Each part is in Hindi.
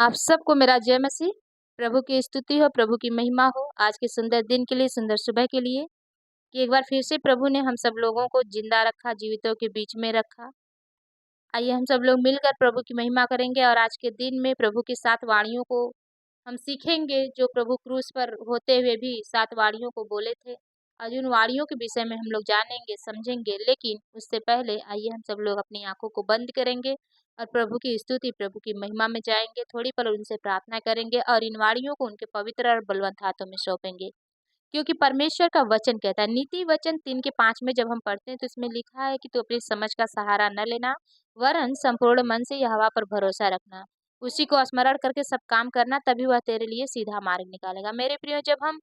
आप सबको मेरा जय मसीह। प्रभु की स्तुति हो, प्रभु की महिमा हो। आज के सुंदर दिन के लिए, सुंदर सुबह के लिए कि एक बार फिर से प्रभु ने हम सब लोगों को जिंदा रखा, जीवितों के बीच में रखा। आइए हम सब लोग मिलकर प्रभु की महिमा करेंगे और आज के दिन में प्रभु की 7 वाणियों को हम सीखेंगे, जो प्रभु क्रूस पर होते हुए भी 7 वाणियों को बोले थे। आज उन वाणियों के विषय में हम लोग जानेंगे, समझेंगे, लेकिन उससे पहले आइए हम सब लोग अपनी आंखों को बंद करेंगे और प्रभु की स्तुति, प्रभु की महिमा में जाएंगे। थोड़ी पल उनसे प्रार्थना करेंगे और इन वाणियों को उनके पवित्र और बलवंत हाथों में सौंपेंगे। क्योंकि परमेश्वर का वचन कहता है, नीति वचन 3 के 5 में जब हम पढ़ते हैं तो इसमें लिखा है कि तू अपनी समझ का सहारा न लेना, वरन संपूर्ण मन से यहोवा पर भरोसा रखना, उसी को स्मरण करके सब काम करना, तभी वह तेरे लिए सीधा मार्ग निकालेगा। मेरे प्रियो, जब हम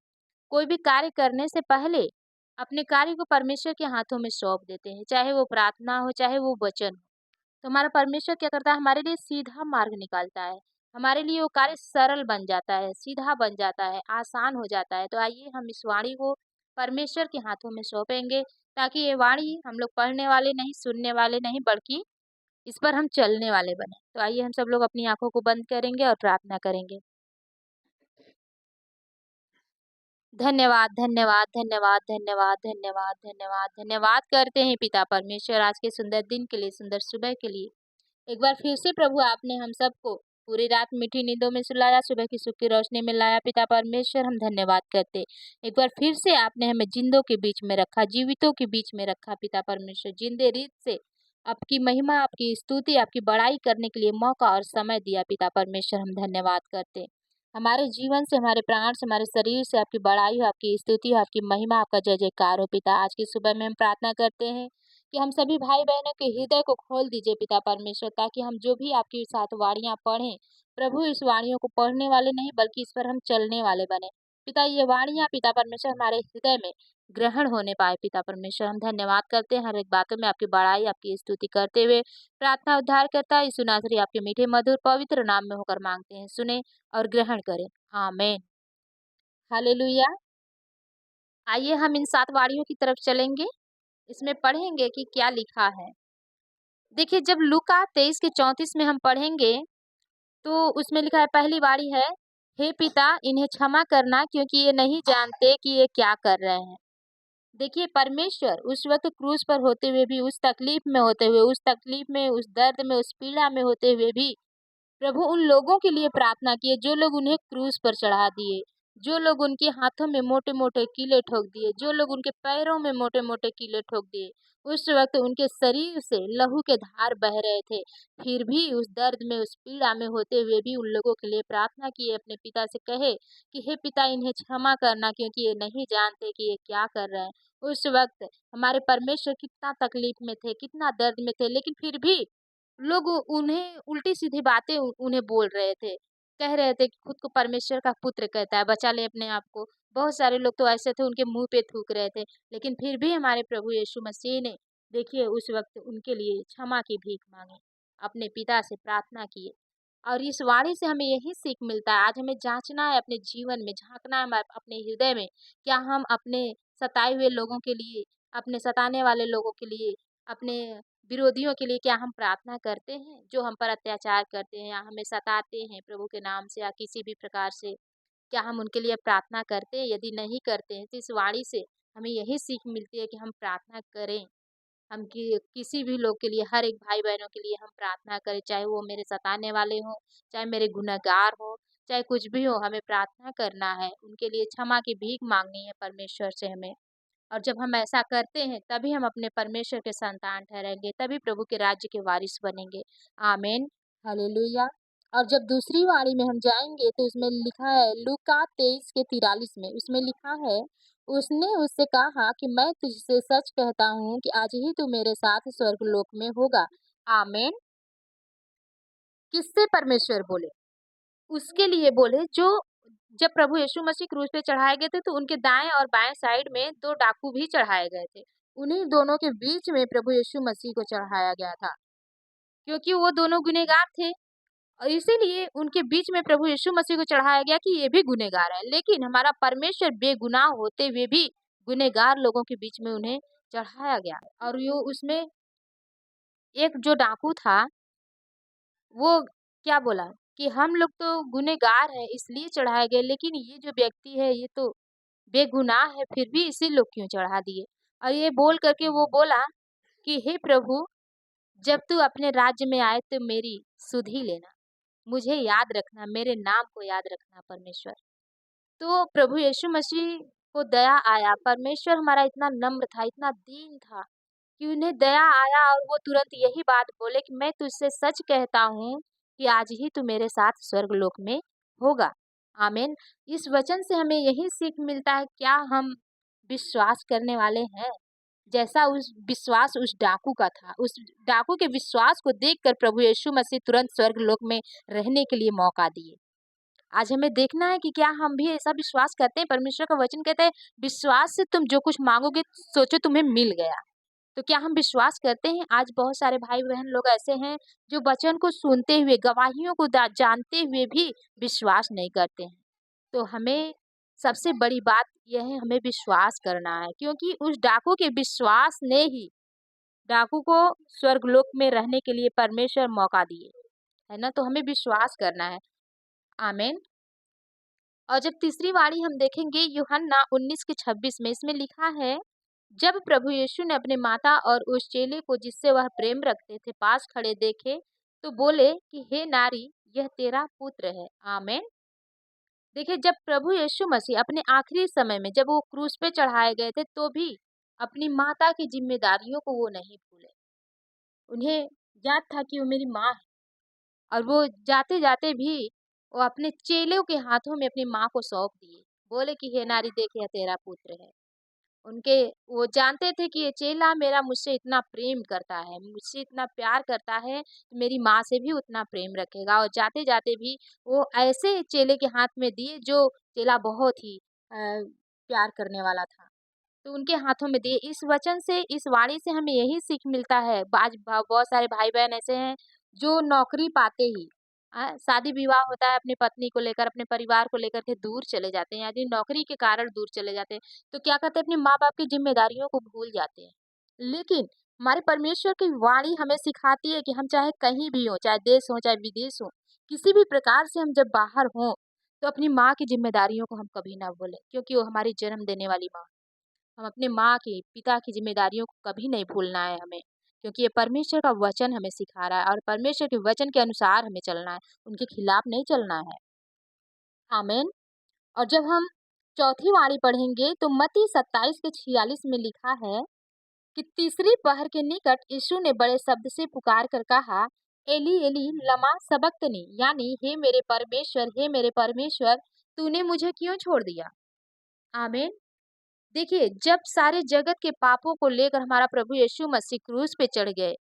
कोई भी कार्य करने से पहले अपने कार्य को परमेश्वर के हाथों में सौंप देते हैं, चाहे वो प्रार्थना हो, चाहे वो वचन हो, तो हमारा परमेश्वर क्या करता है, हमारे लिए सीधा मार्ग निकालता है। हमारे लिए वो कार्य सरल बन जाता है, सीधा बन जाता है, आसान हो जाता है। तो आइए हम इस वाणी को परमेश्वर के हाथों में सौंपेंगे, ताकि ये वाणी हम लोग पढ़ने वाले नहीं, सुनने वाले नहीं, बल्कि इस पर हम चलने वाले बने। तो आइए हम सब लोग अपनी आंखों को बंद करेंगे और प्रार्थना करेंगे। धन्यवाद, धन्यवाद, धन्यवाद, धन्यवाद, धन्यवाद, धन्यवाद, धन्यवाद करते हैं पिता परमेश्वर आज के सुंदर दिन के लिए, सुंदर सुबह के लिए। एक बार फिर से प्रभु आपने हम सबको पूरी रात मीठी नींदों में सुलाया, सुबह की सुख की रोशनी में लाया। पिता परमेश्वर, हम धन्यवाद करते। एक बार फिर से आपने हमें जिंदों के बीच में रखा, जीवितों के बीच में रखा। पिता परमेश्वर, जिंदे रीत से आपकी महिमा, आपकी स्तुति, आपकी बड़ाई करने के लिए मौका और समय दिया। पिता परमेश्वर, हम धन्यवाद करते। हमारे जीवन से, हमारे प्राण से, हमारे शरीर से आपकी बड़ाई हो, आपकी स्तुति हो, आपकी महिमा, आपका जय जयकार हो। पिता, आज की सुबह में हम प्रार्थना करते हैं कि हम सभी भाई बहनों के हृदय को खोल दीजिए पिता परमेश्वर, ताकि हम जो भी आपकी 7 वाणियां पढ़ें, प्रभु इस वाणियों को पढ़ने वाले नहीं, बल्कि इस पर हम चलने वाले बने। पिता, ये वाणियां पिता परमेश्वर हमारे हृदय में ग्रहण होने पाए। पिता परमेश्वर, हम धन्यवाद करते हैं, हर एक बातों में आपकी बड़ाई, आपकी स्तुति करते हुए प्रार्थना उद्धार करता है यीशु नासरी आपके मीठे मधुर पवित्र नाम में होकर मांगते हैं, सुने और ग्रहण करें। आमीन। हालेलुया। आइए हम इन 7 वाणियों की तरफ चलेंगे। इसमें पढ़ेंगे कि क्या लिखा है। देखिए, जब लूका 23 के 34 में हम पढ़ेंगे, तो उसमें लिखा है, पहली वाणी है, हे पिता इन्हें क्षमा करना, क्योंकि ये नहीं जानते कि ये क्या कर रहे हैं। देखिए, परमेश्वर उस वक्त क्रूस पर होते हुए भी, उस तकलीफ में होते हुए, उस तकलीफ में, उस दर्द में, उस पीड़ा में होते हुए भी प्रभु उन लोगों के लिए प्रार्थना किए जो लोग उन्हें क्रूस पर चढ़ा दिए, जो लोग उनके हाथों में मोटे मोटे कीले ठोक दिए, जो लोग उनके पैरों में मोटे मोटे कीले ठोक दिए। उस वक्त उनके शरीर से लहू के धार बह रहे थे, फिर भी उस दर्द में, उस पीड़ा में होते हुए भी उन लोगों के लिए प्रार्थना किए, अपने पिता से कहे कि हे पिता इन्हें क्षमा करना, क्योंकि ये नहीं जानते कि ये क्या कर रहे हैं। उस वक्त हमारे परमेश्वर कितना तकलीफ में थे, कितना दर्द में थे, लेकिन फिर भी लोग उन्हें उल्टी-सीधी बातें उन्हें बोल रहे थे। कह रहे थे कि खुद को परमेश्वर का पुत्र कहता है, बचा ले अपने आप को। बहुत सारे लोग तो ऐसे थे, उनके मुँह पे थूक रहे थे। लेकिन फिर भी हमारे प्रभु यीशु मसीह ने, देखिए, उस वक़्त उनके लिए क्षमा की भीख माँगी, अपने पिता से प्रार्थना की। और इस वाणी से हमें यही सीख मिलता है। आज हमें जाँचना है अपने जीवन में, झाँकना है अपने हृदय में, क्या हम अपने सताए हुए लोगों के लिए, अपने सताने वाले लोगों के लिए, अपने विरोधियों के लिए क्या हम प्रार्थना करते हैं? जो हम पर अत्याचार करते हैं या हमें सताते हैं प्रभु के नाम से या किसी भी प्रकार से, क्या हम उनके लिए प्रार्थना करते हैं? यदि नहीं करते हैं, तो इस वाणी से हमें यही सीख मिलती है कि हम प्रार्थना करें। हम किसी भी लोग के लिए, हर एक भाई-बहनों के लिए हम प्रार्थना करें, चाहे वो मेरे सताने वाले हों, चाहे मेरे गुनहगार हों, चाहे कुछ भी हो, हमें प्रार्थना करना है। उनके लिए क्षमा की भीख माँगनी है परमेश्वर से हमें। और जब हम ऐसा करते हैं, तभी हम अपने परमेश्वर के संतान ठहरेंगे, तभी प्रभु के राज्य के वारिस बनेंगे। आमीन, हालेलुया। और जब दूसरी वाणी में हम जाएँगे, तो उसमें लिखा है, लूका 23 के 43 में, उसमें लिखा है, उसने उससे कहा कि मैं तुझसे सच कहता हूँ कि आज ही तू मेरे साथ स्वर्गलोक में होगा। आमीन। किससे परमेश्वर बोले? उसके लिए बोले जो, जब प्रभु यीशु मसीह क्रूस पे चढ़ाए गए थे, तो उनके दाएँ और बाएँ साइड में 2 डाकू भी चढ़ाए गए थे। उन्हीं दोनों के बीच में प्रभु यीशु मसीह को चढ़ाया गया था, क्योंकि वो दोनों गुनहगार थे और इसीलिए उनके बीच में प्रभु यीशु मसीह को चढ़ाया गया कि ये भी गुनहगार है। लेकिन हमारा परमेश्वर बेगुनाह होते हुए भी गुनहगार लोगों के बीच में उन्हें चढ़ाया गया। और यो उसमें एक जो डाकू था, वो क्या बोला कि हम लोग तो गुनहगार हैं इसलिए चढ़ाए गए, लेकिन ये जो व्यक्ति है ये तो बेगुनाह है, फिर भी इसी लोग क्यों चढ़ा दिए? और ये बोल कर के वो बोला कि हे प्रभु, जब तू अपने राज्य में आए तो मेरी सुध ही लेना। मुझे याद रखना, मेरे नाम को याद रखना परमेश्वर। तो प्रभु यीशु मसीह को दया आया, परमेश्वर हमारा इतना नम्र था, इतना दीन था कि उन्हें दया आया और वो तुरंत यही बात बोले कि मैं तुझसे सच कहता हूँ कि आज ही तू मेरे साथ स्वर्गलोक में होगा। आमीन। इस वचन से हमें यही सीख मिलता है, क्या हम विश्वास करने वाले हैं? जैसा उस विश्वास उस डाकू का था, उस डाकू के विश्वास को देखकर प्रभु यीशु मसीह तुरंत स्वर्गलोक में रहने के लिए मौका दिए। आज हमें देखना है कि क्या हम भी ऐसा विश्वास करते हैं? परमेश्वर का वचन कहता है, विश्वास से तुम जो कुछ मांगोगे सोचो तुम्हें मिल गया। तो क्या हम विश्वास करते हैं? आज बहुत सारे भाई-बहन लोग ऐसे हैं जो वचन को सुनते हुए, गवाहियों को जानते हुए भी विश्वास नहीं करते हैं। तो हमें सबसे बड़ी बात यह है, हमें विश्वास करना है, क्योंकि उस डाकू के विश्वास ने ही डाकू को स्वर्गलोक में रहने के लिए परमेश्वर मौका दिए, है ना? तो हमें विश्वास करना है। आमीन। और जब तीसरी वाणी हम देखेंगे यूहन्ना 19 के 26 में, इसमें लिखा है, जब प्रभु यीशु ने अपने माता और उस चेले को जिससे वह प्रेम रखते थे पास खड़े देखे, तो बोले कि हे नारी, यह तेरा पुत्र है। आमीन। देखिए, जब प्रभु यीशु मसीह अपने आखिरी समय में जब वो क्रूस पे चढ़ाए गए थे, तो भी अपनी माता की जिम्मेदारियों को वो नहीं भूले। उन्हें याद था कि वो मेरी माँ है, और वो जाते-जाते भी वो अपने चेलों के हाथों में अपनी माँ को सौंप दिए। बोले कि हे नारी, देख यह तेरा पुत्र है। उनके वो जानते थे कि ये चेला मेरा मुझसे इतना प्रेम करता है, मुझसे इतना प्यार करता है, तो मेरी माँ से भी उतना प्रेम रखेगा। और जाते-जाते भी वो ऐसे चेले के हाथ में दिए जो चेला बहुत ही प्यार करने वाला था। तो उनके हाथों में दिए। इस वचन से, इस वाणी से हमें यही सीख मिलता है। आज बहुत सारे भाई-बहन ऐसे हैं जो नौकरी पाते ही शादी-विवाह होता है, अपनी पत्नी को लेकर, अपने परिवार को लेकर के दूर चले जाते हैं, यदि नौकरी के कारण दूर चले जाते हैं, तो क्या करते हैं, अपने माँ-बाप की ज़िम्मेदारियों को भूल जाते हैं। लेकिन हमारे परमेश्वर की वाणी हमें सिखाती है कि हम चाहे कहीं भी हों, चाहे देश हो, चाहे विदेश हो, किसी भी प्रकार से हम जब बाहर हों, तो अपनी माँ की ज़िम्मेदारियों को हम कभी ना भूलें, क्योंकि वो हमारी जन्म देने वाली माँ। हम अपने माँ की, पिता की ज़िम्मेदारियों को कभी नहीं भूलना है हमें, क्योंकि ये परमेश्वर का वचन हमें सिखा रहा है और परमेश्वर के वचन के अनुसार हमें चलना है, उनके खिलाफ नहीं चलना है। आमीन। और जब हम चौथी वाणी पढ़ेंगे तो मत्ती 27 के 46 में लिखा है कि तीसरी पहर के निकट यीशु ने बड़े शब्द से पुकार कर कहा, एली एली लमा सबक्तनी, यानी हे मेरे परमेश्वर, हे मेरे परमेश्वर, तूने मुझे क्यों छोड़ दिया? आमीन। देखिए, जब सारे जगत के पापों को लेकर हमारा प्रभु यीशु मसीह क्रूस पे चढ़ गए,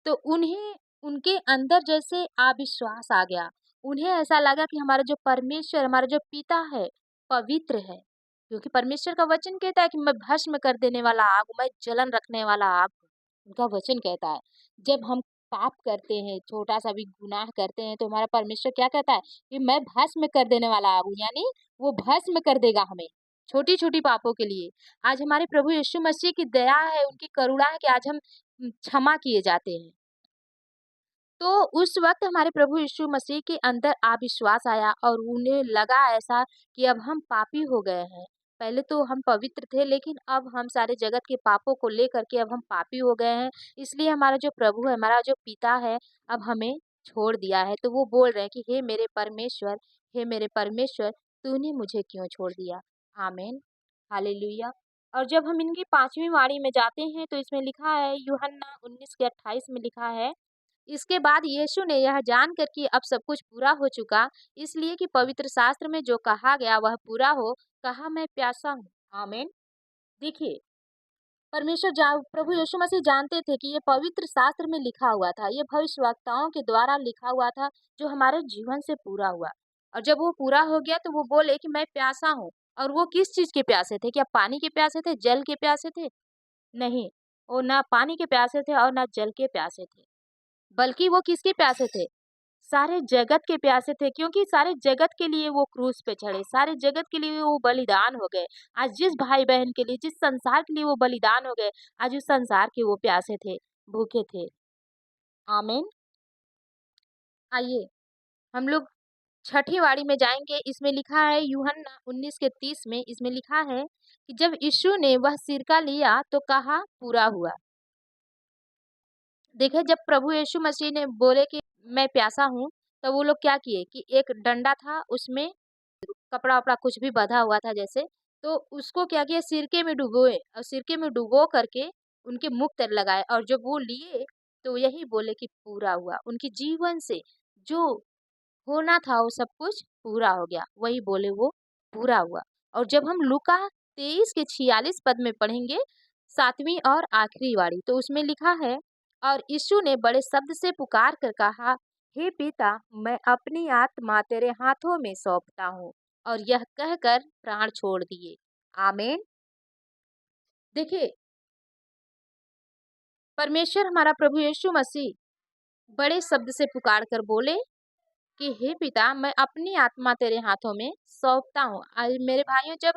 तो उन्हें, उनके अंदर जैसे अविश्वास आ गया। उन्हें ऐसा लगा कि हमारा जो परमेश्वर, हमारा जो पिता है, पवित्र है। क्योंकि परमेश्वर का वचन कहता है कि मैं भस्म कर देने वाला आग हूँ, मैं जलन रखने वाला आग हूँ। उनका वचन कहता है। जब हम पाप करते हैं, छोटा-सा भी गुनाह करते हैं, तो हमारा परमेश्वर क्या कहता है कि मैं भस्म कर देने वाला आग हूँ, यानी वो भस्म कर देगा हमें। छोटी-छोटी पापों के लिए। आज हमारे प्रभु यीशु मसीह की दया है, उनकी करुणा है कि आज हम क्षमा किए जाते हैं। तो उस वक़्त हमारे प्रभु यीशु मसीह के अंदर अविश्वास आया और उन्हें लगा ऐसा कि अब हम पापी हो गए हैं। पहले तो हम पवित्र थे, लेकिन अब हम सारे जगत के पापों को लेकर के अब हम पापी हो गए हैं। इसलिए हमारा जो प्रभु है, हमारा जो पिता है, अब हमें छोड़ दिया है। तो वो बोल रहे हैं कि हे मेरे परमेश्वर, हे मेरे परमेश्वर, तूने मुझे क्यों छोड़ दिया? आमीन। हालेलुया। और जब हम इनकी 5वीं वाणी में जाते हैं तो इसमें लिखा है यूहन्ना 19 के 28 में लिखा है, इसके बाद यीशु ने यह जानकर कि अब सब कुछ पूरा हो चुका, इसलिए कि पवित्र शास्त्र में जो कहा गया वह पूरा हो, कहा मैं प्यासा हूँ। आमीन। देखिए, परमेश्वर प्रभु यीशु मसीह जानते थे कि ये पवित्र शास्त्र में लिखा हुआ था, ये भविष्यवक्ताओं के द्वारा लिखा हुआ था, जो हमारे जीवन से पूरा हुआ। और जब वो पूरा हो गया तो वो बोले कि मैं प्यासा हूँ। और वो किस चीज के प्यासे थे? क्या पानी के प्यासे थे, जल के प्यासे थे? नहीं, वो ना पानी के प्यासे थे और ना जल के प्यासे थे, बल्कि वो किसके प्यासे थे? सारे जगत के प्यासे थे, क्योंकि सारे जगत के लिए वो क्रूस पे चढ़े, सारे जगत के लिए वो बलिदान हो गए। आज जिस भाई-बहन के लिए, जिस संसार के लिए वो बलिदान हो गए, आज उस संसार के वो प्यासे थे, भूखे थे। आमीन। आइए, हम लोग छठी वाणी में जाएँगे, इसमें लिखा है यूहन्ना 19 के 30 में इसमें लिखा है कि जब यीशु ने वह सिरका लिया तो कहा पूरा हुआ। देखिए जब प्रभु यीशु मसीह ने बोले कि मैं प्यासा हूँ, तो वो लोग क्या किए कि एक डंडा था उसमें कपड़ा-वपड़ा कुछ भी बँधा हुआ था जैसे, तो उसको क्या किया सिरके में डुबोए और सिरके में डुबो करके उनके मुँह तर लगाए और जब वो लिए, तो यही बोले कि पूरा हुआ। उनके जीवन से जो होना था वो सब कुछ पूरा हो गया, वही बोले वो पूरा हुआ। और जब हम लूका 23 के 46 पद में पढ़ेंगे 7वीं और आखिरी वाली तो उसमें लिखा है और यीशु ने बड़े शब्द से पुकार कर कहा, हे पिता मैं अपनी आत्मा तेरे हाथों में सौंपता हूँ और यह कहकर प्राण छोड़ दिए। आमीन। देखिए परमेश्वर हमारा प्रभु यीशु मसीह बड़े शब्द से पुकार कर बोले कि हे पिता मैं अपनी आत्मा तेरे हाथों में सौंपता हूँ। आज मेरे भाइयों जब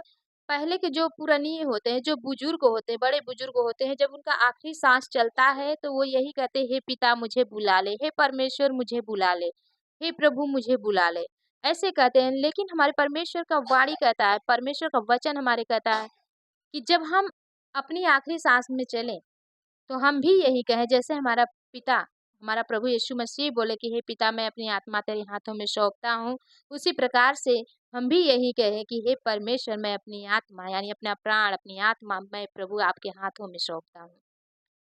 पहले के जो पुरानी होते हैं, जो बुजुर्ग होते हैं, बड़े बुजुर्ग होते हैं, जब उनका आखिरी सांस चलता है तो वो यही कहते हैं, हे पिता मुझे बुला ले, हे परमेश्वर मुझे बुला ले, हे प्रभु मुझे बुला ले। ऐसे कहते हैं लेकिन हमारे परमेश्वर का वाणी कहता है, परमेश्वर का वचन हमारे कहता है कि जब हम अपनी आखिरी सांस में चलें तो हम भी यही कहें जैसे हमारा पिता, हमारा प्रभु यीशु मसीह बोले कि हे पिता मैं अपनी आत्मा तेरे हाथों में सौंपता हूँ, उसी प्रकार से हम भी यही कहें कि हे परमेश्वर मैं अपनी आत्मा यानी अपना प्राण, अपनी आत्मा मैं प्रभु आपके हाथों में सौंपता हूँ।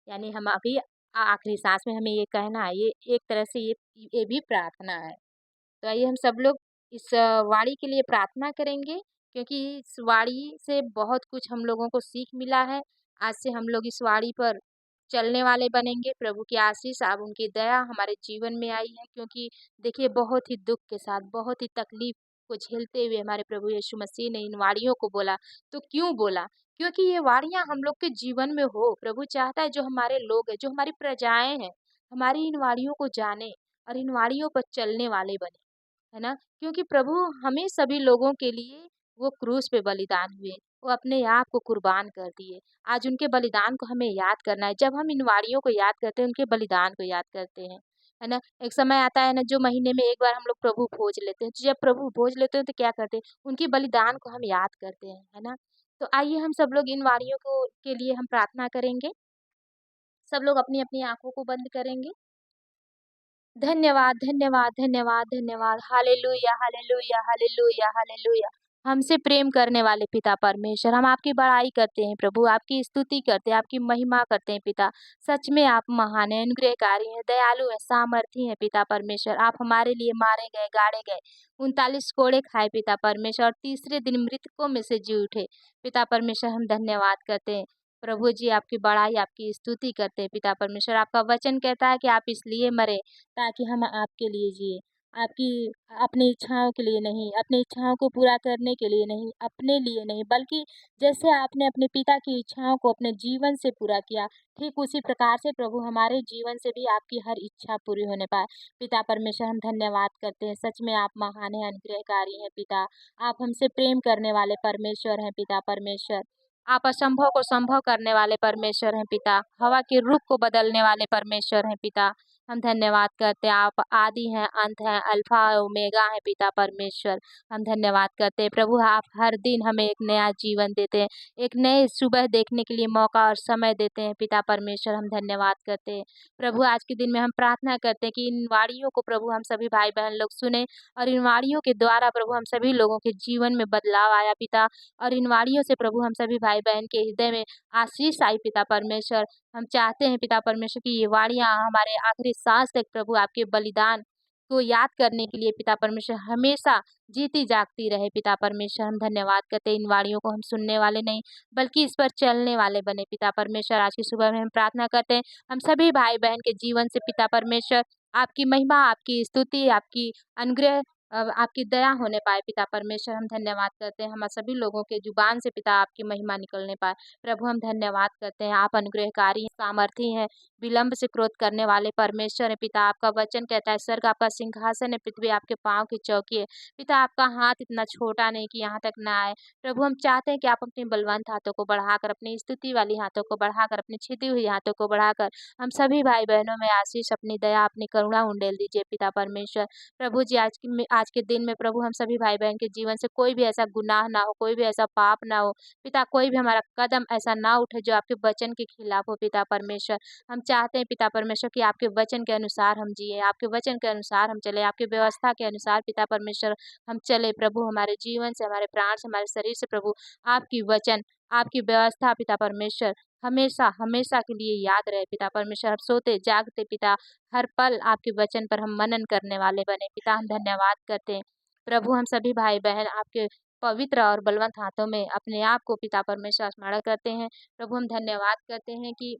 यानी हम अभी आखिरी सांस में हमें ये कहना है, ये एक तरह से ये भी प्रार्थना है। तो आइए हम सब लोग इस वाणी के लिए प्रार्थना करेंगे क्योंकि इस वाणी से बहुत कुछ हम लोगों को सीख मिला है। आज से हम लोग इस वाणी पर चलने वाले बनेंगे। प्रभु की आशीष अब उनकी दया हमारे जीवन में आई है क्योंकि देखिए बहुत ही दुःख के साथ, बहुत ही तकलीफ को झेलते हुए हमारे प्रभु यीशु मसीह ने इन वाणियों को बोला। तो क्यों बोला? क्योंकि ये वाणियाँ हम लोग के जीवन में हो। प्रभु चाहता है जो हमारे लोग हैं, जो हमारी प्रजाएँ हैं, हमारी इन वाणियों को जानें और इन वाणियों पर चलने वाले बने। है ना? क्योंकि प्रभु हमें सभी लोगों के लिए वो क्रूस पे बलिदान हुए, वो अपने आप को कुर्बान कर दिए। आज उनके बलिदान को हमें याद करना है। जब हम इन वारियों को याद करते हैं, उनके बलिदान को याद करते हैं, है ना? एक समय आता है ना जो महीने में एक बार हम लोग प्रभु भोज लेते हैं। तो जब प्रभु भोज लेते हैं तो क्या करते हैं? उनके बलिदान को हम याद करते हैं, है ना? तो आइए हम सब लोग इन वारियों को के लिए हम प्रार्थना करेंगे। सब लोग अपनी-अपनी आँखों को बंद करेंगे। धन्यवाद, धन्यवाद, धन्यवाद, धन्यवाद। Hallelujah, hallelujah, hallelujah, hallelujah. हमसे प्रेम करने वाले पिता परमेश्वर, हम आपकी बड़ाई करते हैं प्रभु, आपकी स्तुति करते हैं, आपकी महिमा करते हैं पिता। सच में आप महान हैं, अनुग्रहकारी हैं, दयालु हैं, सामर्थी हैं पिता परमेश्वर। आप हमारे लिए मारे गए, गाड़े गए, 39 कोड़े खाए पिता परमेश्वर और तीसरे दिन मृतकों में से जी उठे। पिता परमेश्वर हम धन्यवाद करते हैं। प्रभु जी आपकी बड़ाई, आपकी स्तुति करते हैं पिता परमेश्वर। आपका वचन कहता है कि आप इसलिए मरे ताकि हम आपके लिए जिए, आपकी अपनी इच्छाओं के लिए नहीं, अपनी इच्छाओं को पूरा करने के लिए नहीं, अपने लिए नहीं, बल्कि जैसे आपने अपने पिता की इच्छाओं को अपने जीवन से पूरा किया, ठीक उसी प्रकार से प्रभु हमारे जीवन से भी आपकी हर इच्छा पूरी होने पाए। पिता परमेश्वर हम धन्यवाद करते हैं, सच में आप महान हैं, अनुग्रहकारी हैं पिता। आप हमसे प्रेम करने वाले परमेश्वर हैं पिता परमेश्वर। आप असंभव को संभव करने वाले परमेश्वर हैं पिता। हवा के रुख को बदलने वाले परमेश्वर हैं पिता। हम धन्यवाद करते हैं, आप आदि हैं, अंत हैं, अल्फा ओमेगा हैं पिता परमेश्वर। हम धन्यवाद करते हैं प्रभु आप हर दिन हमें एक नया जीवन देते हैं, एक नए सुबह देखने के लिए मौका और समय देते हैं पिता परमेश्वर। हम धन्यवाद करते हैं प्रभु आज के दिन में हम प्रार्थना करते हैं कि इन वाणियों को प्रभु हम सभी भाई बहन लोग सुने और इन वाणियों के द्वारा प्रभु हम सभी लोगों के जीवन में बदलाव आया पिता। और इन वाणियों से प्रभु हम सभी भाई बहन के हृदय में आशीष आई पिता परमेश्वर। हम चाहते हैं पिता परमेश्वर की ये वाणियाँ हमारे आखिरी सांस तक प्रभु आपके बलिदान को याद करने के लिए पिता परमेश्वर हमेशा जीती जागती रहे पिता परमेश्वर। हम धन्यवाद करते हैं इन वाणियों को हम सुनने वाले नहीं बल्कि इस पर चलने वाले बने पिता परमेश्वर। आज की सुबह में हम प्रार्थना करते हैं हम सभी भाई बहन के जीवन से पिता परमेश्वर आपकी महिमा, आपकी स्तुति, आपकी अनुग्रह आपकी दया होने पाए पिता परमेश्वर। हम धन्यवाद करते हैं हम सभी लोगों के जुबान से पिता आपकी महिमा निकलने पाए। प्रभु हम धन्यवाद करते हैं आप अनुग्रहकारी हैं, सामर्थी हैं, विलंब से क्रोध करने वाले परमेश्वर है पिता। आपका वचन कहता है स्वर्ग आपका सिंहासन है, पृथ्वी आपके पाँव की चौकी है। पिता आपका हाथ इतना छोटा नहीं कि यहाँ तक ना आए। प्रभु हम चाहते हैं कि आप अपने बलवंत हाथों को बढ़ाकर, अपनी स्तुति वाली हाथों को बढ़ाकर, अपनी छिदी हुई हाथों को बढ़ाकर हम सभी भाई बहनों में आशीष, अपनी दया, अपनी करुणा उंडेल दीजिए पिता परमेश्वर। प्रभु जी आज के दिन में प्रभु हम सभी भाई बहन के जीवन से कोई भी ऐसा गुनाह ना हो, कोई भी ऐसा पाप ना हो। पिता कोई भी हमारा कदम ऐसा ना उठे जो आपके वचन के खिलाफ हो पिता परमेश्वर। हम चाहते हैं पिता परमेश्वर कि आपके वचन के अनुसार हम जिए, आपके वचन के अनुसार हम चले, आपकी व्यवस्था के अनुसार पिता परमेश्वर हम चले। प्रभु हमारे जीवन से, हमारे प्राण से, हमारे शरीर से प्रभु आपकी वचन, आपकी व्यवस्था पिता परमेश्वर हमेशा हमेशा के लिए याद रहे पिता परमेश्वर। हम सोते जागते पिता हर पल आपके वचन पर हम मनन करने वाले बने पिता। हम धन्यवाद करते हैं प्रभु। हम सभी भाई बहन आपके पवित्र और बलवंत हाथों में अपने आप को पिता परमेश्वर स्मरण करते हैं। प्रभु हम धन्यवाद करते हैं कि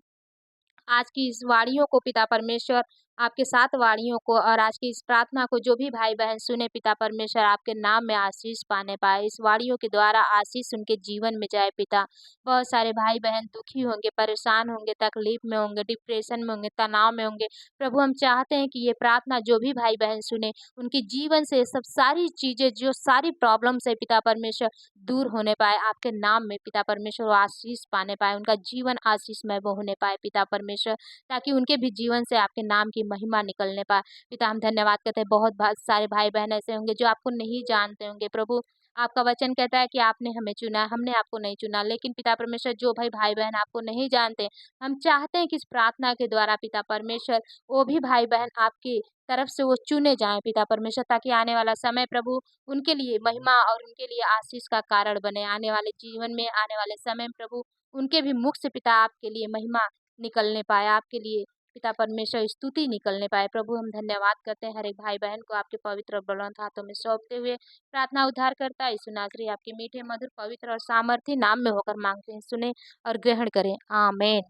आज की इस वाणियों को पिता परमेश्वर, आपके 7 वाणियों को और आज की इस प्रार्थना को जो भी भाई-बहन सुने पिता परमेश्वर आपके नाम में आशीष पाने पाए। इस वाणियों के द्वारा आशीष उनके जीवन में जाए पिता। बहुत सारे भाई-बहन दुखी होंगे, परेशान होंगे, तकलीफ में होंगे, डिप्रेशन में होंगे, तनाव में होंगे। प्रभु हम चाहते हैं कि ये प्रार्थना जो भी भाई-बहन सुने, उनके जीवन से सब सारी चीज़ें जो सारी प्रॉब्लम्स है पिता परमेश्वर दूर होने पाए। आपके नाम में पिता परमेश्वर वो आशीष पाने पाए, उनका जीवन आशीषमय वो होने पाए पिता परमेश्वर, ताकि उनके भी जीवन से आपके नाम की महिमा निकलने पाए। पिता हम धन्यवाद करते हैं, बहुत सारे भाई-बहन ऐसे होंगे जो आपको नहीं जानते होंगे प्रभु। आपका वचन कहता है कि आपने हमें चुना है, हमने आपको नहीं चुना। लेकिन पिता परमेश्वर जो भाई-बहन आपको नहीं जानते, हम चाहते हैं कि इस प्रार्थना के द्वारा पिता परमेश्वर वो भी भाई-बहन आपकी तरफ से वो चुने जाएँ पिता परमेश्वर, ताकि आने वाला समय प्रभु उनके लिए महिमा और उनके लिए आशीष का कारण बने। आने वाले जीवन में, आने वाले समय में प्रभु उनके भी मुख से पिता आपके लिए महिमा निकलने पाए, आपके लिए पिता परमेश्वर स्तुति निकलने पाए। प्रभु हम धन्यवाद करते हैं हर एक भाई-बहन को आपके पवित्र और बलवंत हाथों में सौंपते हुए प्रार्थना उद्धार करता यीशु नासरी आपके मीठे, मधुर, पवित्र और सामर्थी नाम में होकर माँगते हैं, सुने और ग्रहण करें। आमीन।